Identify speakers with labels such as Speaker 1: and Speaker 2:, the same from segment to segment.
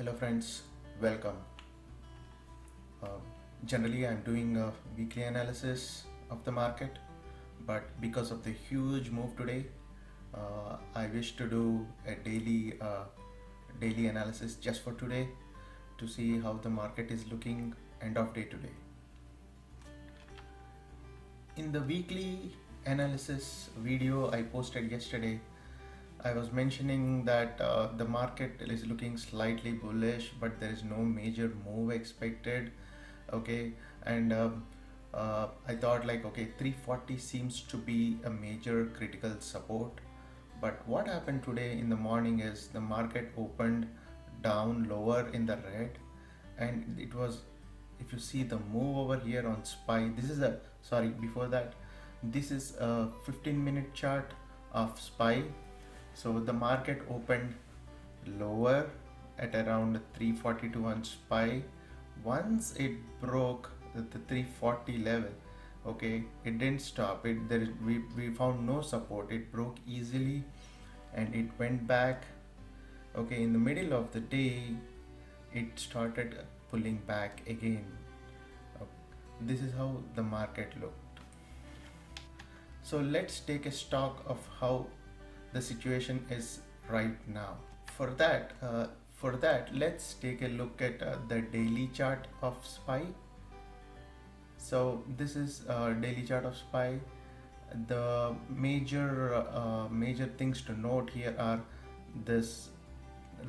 Speaker 1: Hello friends, welcome. Uh, Generally, I'm doing a weekly analysis of the market, but because of the huge move today, I wish to do a daily analysis just for today to see how the market is looking end of day today. In the weekly analysis video I posted yesterday, I was mentioning that the market is looking slightly bullish, but there is no major move expected. Okay, and I thought like, okay, 340 seems to be a major critical support. But what happened today in the morning is the market opened down lower in the red, and it was, if you see the move over here on SPY, this is a, sorry, before that, this is a 15-minute chart of SPY. So the market opened lower at around 342 on SPY. Once it broke the 340 level, okay, it didn't stop. We found no support. It broke easily and it went back. Okay, in the middle of the day, it started pulling back again. This is how the market looked. So let's take a stock of how the situation is right now. For that, let's take a look at the daily chart of SPY. So this is daily chart of SPY. The major things to note here are this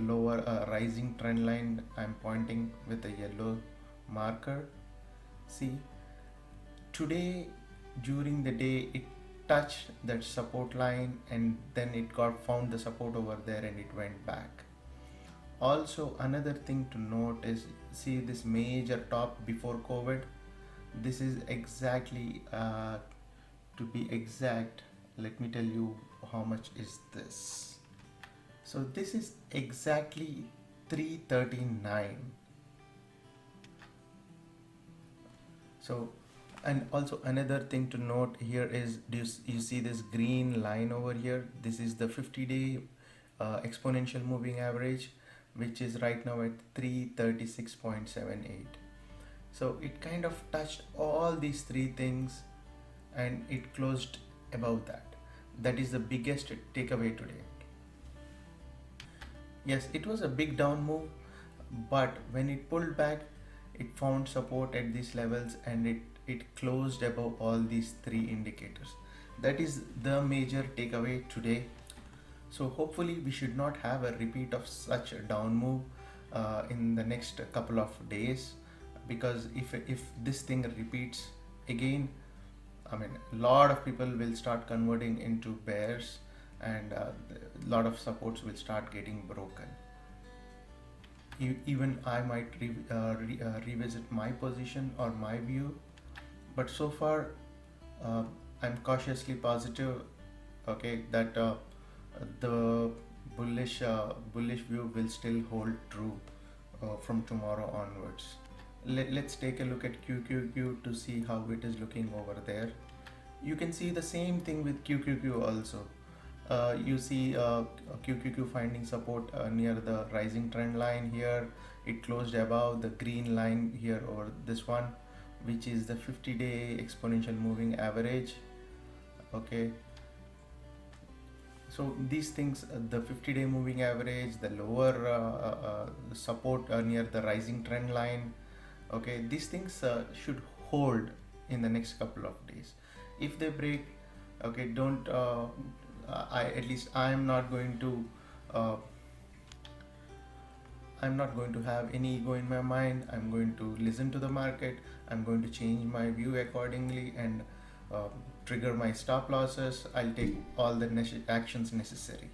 Speaker 1: lower rising trend line I'm pointing with a yellow marker. See, today during the day it touched that support line and then it got found the support over there and it went back. Also, another thing to note is, see this major top before COVID. This is exactly to be exact, let me tell you how much is this. So this is exactly 339. So, and also another thing to note here is, you see this green line over here? This is the 50-day exponential moving average, which is right now at 336.78. So it kind of touched all these three things and it closed above that. That is the biggest takeaway today. Yes, it was a big down move, but when it pulled back, it found support at these levels and it closed above all these three indicators. That is the major takeaway today. So hopefully we should not have a repeat of such a down move in the next couple of days, because if this thing repeats again, I mean, a lot of people will start converting into bears and a lot of supports will start getting broken. Even I might revisit my position or my view, but so far I'm cautiously positive, okay, that the bullish view will still hold true from tomorrow onwards. Let's take a look at QQQ to see how it is looking over there. You can see the same thing with QQQ also. You see QQQ finding support near the rising trend line here. It closed above the green line here over this one, which is the 50-day exponential moving average. Okay, so these things, the 50-day moving average, the lower support near the rising trend line, okay, these things should hold in the next couple of days. If they break, okay, don't I'm not going to have any ego in my mind. I'm going to listen to the market. I'm going to change my view accordingly and uh, trigger my stop losses. I'll take all the actions necessary.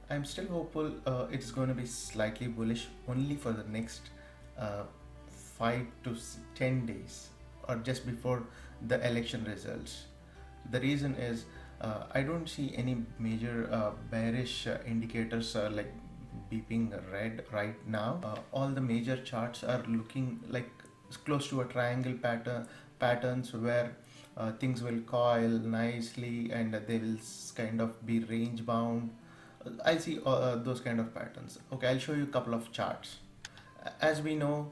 Speaker 1: I'm still hopeful it's going to be slightly bullish only for the next uh, 5 to 10 days or just before the election results. The reason is I don't see any major bearish indicators like beeping red right now. All the major charts are looking like close to a triangle patterns where things will coil nicely and they will kind of be range bound. I see those kind of patterns. Okay, I'll show you a couple of charts. As we know,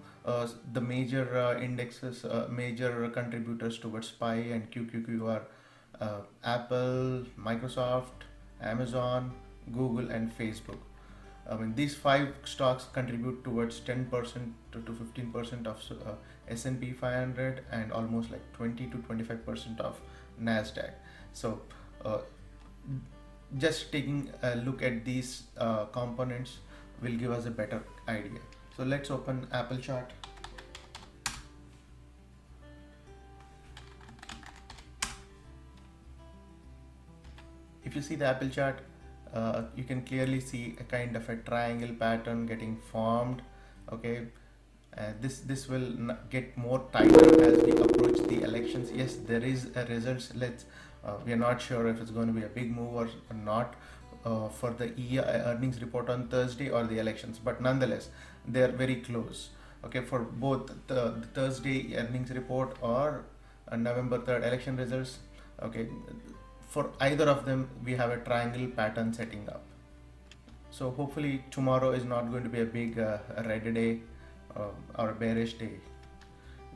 Speaker 1: the major indexes, major contributors towards SPY and QQQ are Apple, Microsoft, Amazon, Google, and Facebook. I mean, these five stocks contribute towards 10% to 15% of S&P 500 and almost like 20 to 25% of Nasdaq. So, uh, just taking a look at these components will give us a better idea. So let's open Apple chart. If you see the Apple chart, you can clearly see a kind of a triangle pattern getting formed. Okay, this will get more tighter as we approach the elections. Yes, there is a results. We are not sure if it's going to be a big move or not for the earnings report on Thursday or the elections, but nonetheless, they are very close. Okay, for both the Thursday earnings report or November 3rd election results. Okay, for either of them, we have a triangle pattern setting up. So hopefully tomorrow is not going to be a big red day or a bearish day.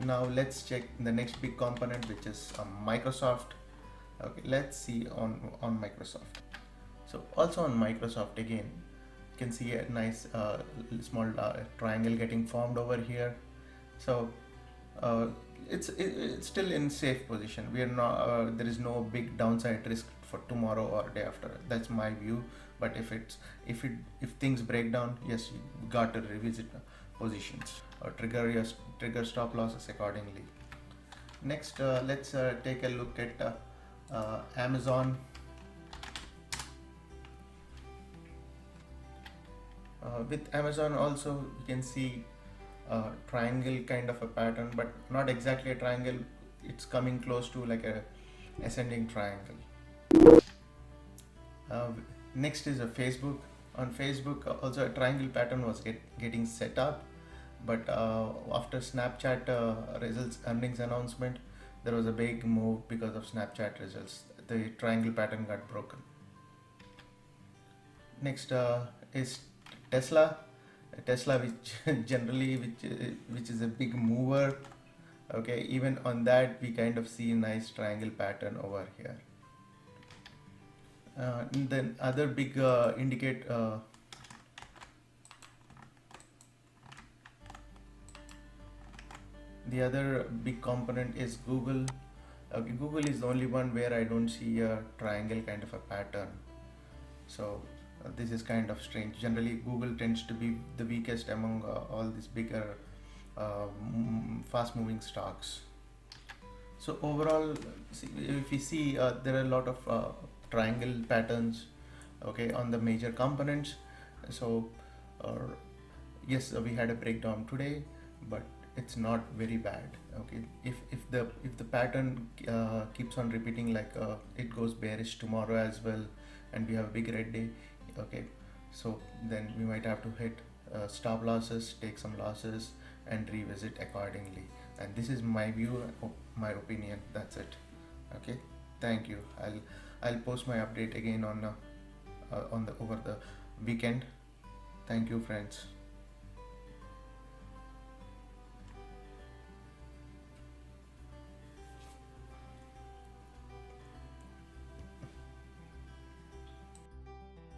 Speaker 1: Now let's check the next big component, which is Microsoft. Okay, let's see on Microsoft. So also on Microsoft again, you can see a nice small triangle getting formed over here. So uh, it's still in safe position. We are not there is no big downside risk for tomorrow or day after. That's my view. But if things break down, yes, you got to revisit positions or trigger stop losses accordingly. Next, let's take a look at Amazon. With Amazon also, you can see triangle kind of a pattern, but not exactly a triangle. It's coming close to like a ascending triangle. uh, Next is a Facebook. On Facebook also a triangle pattern was getting set up, but after Snapchat results earnings announcement, there was a big move because of Snapchat results. The triangle pattern got broken. Next is Tesla. Tesla, which generally which is a big mover. Okay, even on that we kind of see a nice triangle pattern over here. Then other big indicate the other big component is Google. Okay, Google is the only one where I don't see a triangle kind of a pattern. So this is kind of strange. Generally, Google tends to be the weakest among all these bigger, fast-moving stocks. So overall, if we see, there are a lot of triangle patterns, okay, on the major components. So uh, yes, we had a breakdown today, but it's not very bad. Okay, if the pattern keeps on repeating, like it goes bearish tomorrow as well, and we have a big red day. Okay, so then we might have to hit stop losses, take some losses, and revisit accordingly. And this is my view, my opinion. That's it. Okay, thank you. I'll post my update again on the over the weekend. Thank you, friends.